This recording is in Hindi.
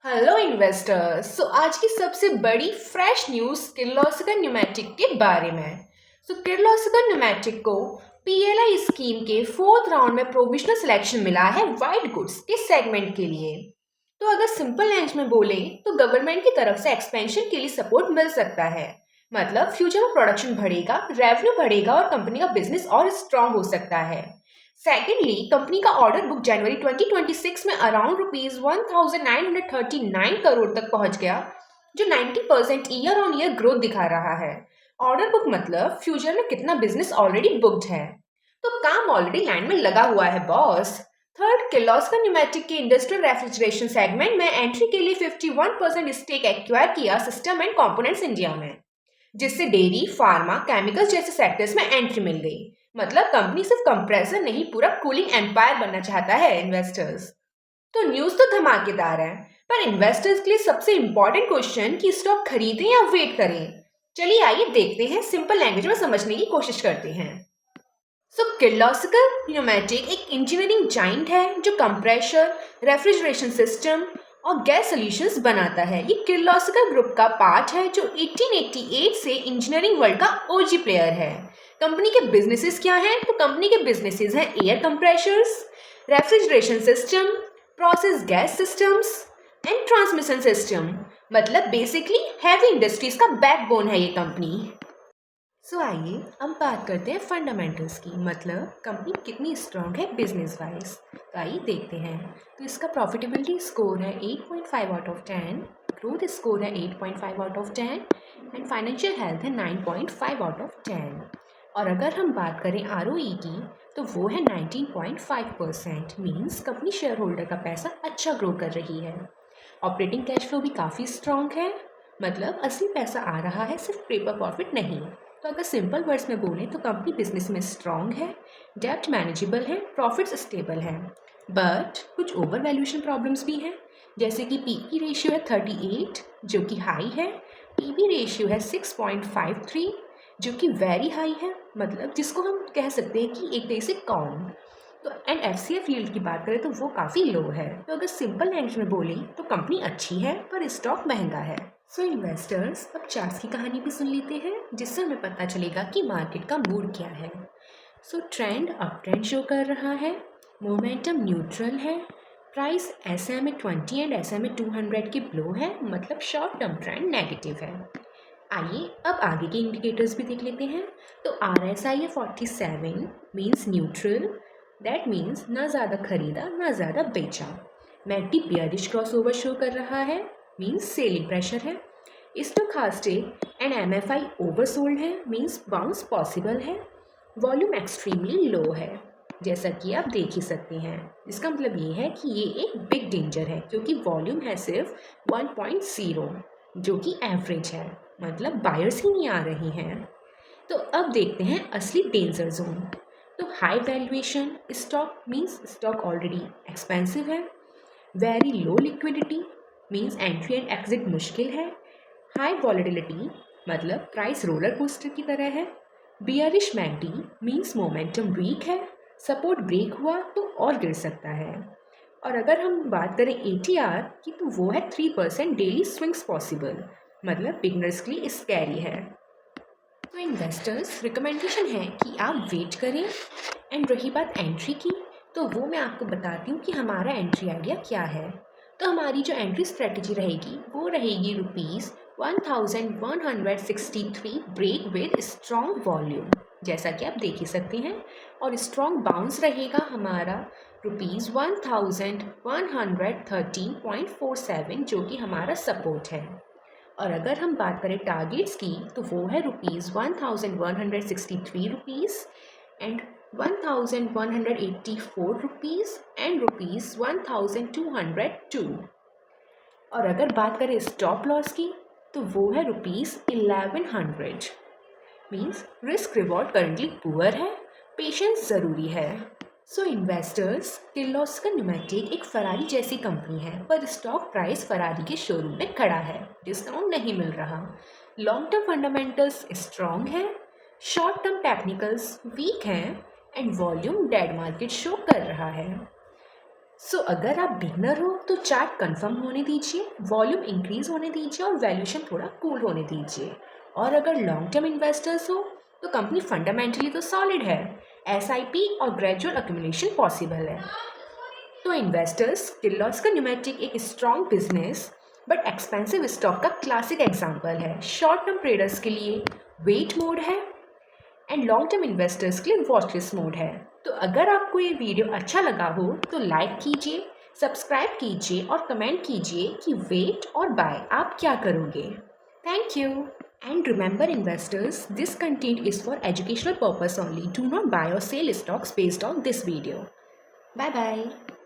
Hello investors. आज की सबसे बड़ी फ्रेश न्यूज़ किर्लोस्कर न्यूमैटिक के बारे में है। किर्लोस्कर न्यूमैटिक को पीएलआई स्कीम के फोर्थ राउंड में प्रोविजनल सिलेक्शन मिला है वाइट गुड्स के सेगमेंट के लिए। अगर सिंपल लैंग्वेज में बोले तो गवर्नमेंट की तरफ से एक्सपेंशन के लिए सपोर्ट मिल सकता है। मतलब फ्यूचर में प्रोडक्शन बढ़ेगा, रेवेन्यू बढ़ेगा और कंपनी का बिजनेस और स्ट्रांग हो सकता है। सेकेंडली, कंपनी का ऑर्डर बुक जनवरी 2026 में अराउंड ₹1939 करोड़ तक पहुंच गया, जो 90% ईयर ऑन ईयर ग्रोथ दिखा रहा है। ऑर्डर बुक मतलब फ्यूचर में कितना बिजनेस ऑलरेडी बुक्ड है, तो काम ऑलरेडी लैंड में लगा हुआ है बॉस। थर्ड, किर्लोस्कर न्यूमैटिक के इंडस्ट्रियल रेफ्रिजरेशन सेगमेंट में एंट्री के लिए 51% स्टेक एक्वायर किया सिस्टम एंड कंपोनेंट्स इंडिया में, जिससे डेयरी, फार्मा, केमिकल्स जैसे सेक्टर्स में एंट्री मिल गई। मतलब कंपनी सिर्फ कंप्रेसर नहीं, पूरा कूलिंग एम्पायर बनना चाहता है इन्वेस्टर्स। तो न्यूज तो धमाकेदार है, पर इन्वेस्टर्स के लिए सबसे इंपॉर्टेंट क्वेश्चन कि स्टॉक खरीदें या वेट करें। चलिए आइए देखते हैं, सिंपल लैंग्वेज में समझने की कोशिश करते हैं। किर्लोस्कर न्यूमैटिक एक इंजीनियरिंग जाइंट है जो कंप्रेशर, रेफ्रिजरेशन सिस्टम और गैस सॉल्यूशंस बनाता है। ये किर्लोस्कर ग्रुप का पार्ट है जो 1888 से इंजीनियरिंग वर्ल्ड का ओजी प्लेयर है। कंपनी के बिजनेसेस क्या हैं? तो कंपनी के बिजनेसेस हैं air compressors, refrigeration system, process gas systems and transmission system. मतलब बेसिकली हैवी इंडस्ट्रीज का बैकबोन है ये कंपनी। आइए अब बात करते हैं फंडामेंटल्स की, मतलब कंपनी कितनी स्ट्रांग है बिजनेस वाइज। तो आइए देखते हैं। इसका प्रॉफिटेबिलिटी स्कोर है 8.5 आउट ऑफ 10, ग्रोथ स्कोर है 8.5 out of 10 and financial health है 9.5 आउट ऑफ 10। और अगर हम बात करें आरओई की तो वो है 19.5%। मीन्स कंपनी शेयर होल्डर का पैसा अच्छा ग्रो कर रही है। ऑपरेटिंग कैश फ्लो भी काफ़ी स्ट्रांग है, मतलब असली पैसा आ रहा है, सिर्फ पेपर प्रॉफिट नहीं। तो अगर सिंपल वर्ड्स में बोलें तो कंपनी बिजनेस में स्ट्रांग है, डेब्ट मैनेजेबल है, प्रॉफिट्स स्टेबल है। बट कुछ ओवर वैल्यूएशन प्रॉब्लम्स भी हैं, जैसे कि पीई रेशियो है 38 जो कि हाई है, पीबी रेशियो है 6.53 जो कि वेरी हाई है, मतलब जिसको हम कह सकते हैं कि एक तरह से कॉम। तो एंड एफसीएफ यील्ड की बात करें तो वो काफ़ी लो है। तो अगर सिंपल लैंग्वेज में बोलें तो कंपनी अच्छी है पर स्टॉक महंगा है। इन्वेस्टर्स अब चार्ट्स की कहानी भी सुन लेते हैं, जिससे हमें पता चलेगा कि मार्केट का मूड क्या है। ट्रेंड अप ट्रेंड शो कर रहा है, मोमेंटम न्यूट्रल है, प्राइस SMA 20 एंड SMA 200 की ब्लो है, मतलब शॉर्ट टर्म ट्रेंड नेगेटिव है। आइए अब आगे के इंडिकेटर्स भी देख लेते हैं। RSI है 47, मीन्स न्यूट्रल, दैट मीन्स ना ज़्यादा खरीदा ना ज़्यादा बेचा। मैकडी बियरिश क्रॉसओवर शो कर रहा है, मीन्स सेलिंग प्रेशर है। स्टोकास्टिक एंड MFI ओवरसोल्ड है, मीन्स बाउंस पॉसिबल है। वॉल्यूम एक्सट्रीमली लो है, जैसा कि आप देख ही सकते हैं। इसका मतलब ये है कि ये एक बिग डेंजर है, क्योंकि वॉल्यूम है सिर्फ 1.0 जो कि एवरेज है, मतलब बायर्स ही नहीं आ रही हैं। तो अब देखते हैं असली danger zone. High valuation stock means stock already expensive है। Very low liquidity means entry and exit मुश्किल है। हाई वॉलेटिलिटी मतलब प्राइस रोलर कोस्टर की तरह है। Bearish MACD means momentum weak है, सपोर्ट ब्रेक हुआ तो और गिर सकता है। और अगर हम बात करें ATR की तो वो है 3% डेली स्विंग्स पॉसिबल, मतलब बिगनर्स के लिए स्कैरी है। इन्वेस्टर्स रिकमेंडेशन है कि आप वेट करें। एंड रही बात एंट्री की, तो वो मैं आपको बताती हूँ कि हमारा एंट्री आइडिया क्या है। तो हमारी जो एंट्री स्ट्रेटजी रहेगी वो रहेगी ₹1163 ब्रेक विद स्ट्रॉन्ग वॉल्यूम, जैसा कि आप देख ही सकते हैं। और स्ट्रॉन्ग बाउंस रहेगा हमारा ₹1113.47 जो कि हमारा सपोर्ट है। और अगर हम बात करें टारगेट्स की तो वो है ₹1163 एंड ₹1184 एंड ₹1202। और अगर बात करें स्टॉप लॉस की तो वो है ₹1100। Means risk reward currently poor है, पेशेंस ज़रूरी है। इन्वेस्टर्स, किर्लोस्कर न्यूमैटिक एक फरारी जैसी कंपनी है, पर स्टॉक प्राइस फरारी के शोरूम में खड़ा है, डिस्काउंट नहीं मिल रहा। लॉन्ग टर्म फंडामेंटल्स स्ट्रॉन्ग है, शॉर्ट टर्म टेक्निकल्स वीक हैं and volume dead market show कर रहा है। सो अगर आप बिगनर हो तो चार्ट कंफर्म होने दीजिए, वॉल्यूम इंक्रीज होने दीजिए और वैल्यूएशन थोड़ा कूल होने दीजिए। और अगर लॉन्ग टर्म इन्वेस्टर्स हो तो कंपनी फंडामेंटली तो सॉलिड है, एसआईपी और ग्रेजुअल अक्यूमुलेशन पॉसिबल है। तो इन्वेस्टर्स, किर्लोस्कर न्यूमेटिक एक strong business but expensive stock का क्लासिक एग्जाम्पल है। शॉर्ट टर्म ट्रेडर्स के लिए वेट मोड है एंड लॉन्ग टर्म इन्वेस्टर्स के लिए वॉच लिस्ट मोड है। तो अगर आपको ये वीडियो अच्छा लगा हो तो लाइक कीजिए, सब्सक्राइब कीजिए और कमेंट कीजिए कि वेट और बाय आप क्या करोगे। Thank you and remember investors, this content is for educational purpose only. Do not buy or sell stocks based on this video. Bye bye.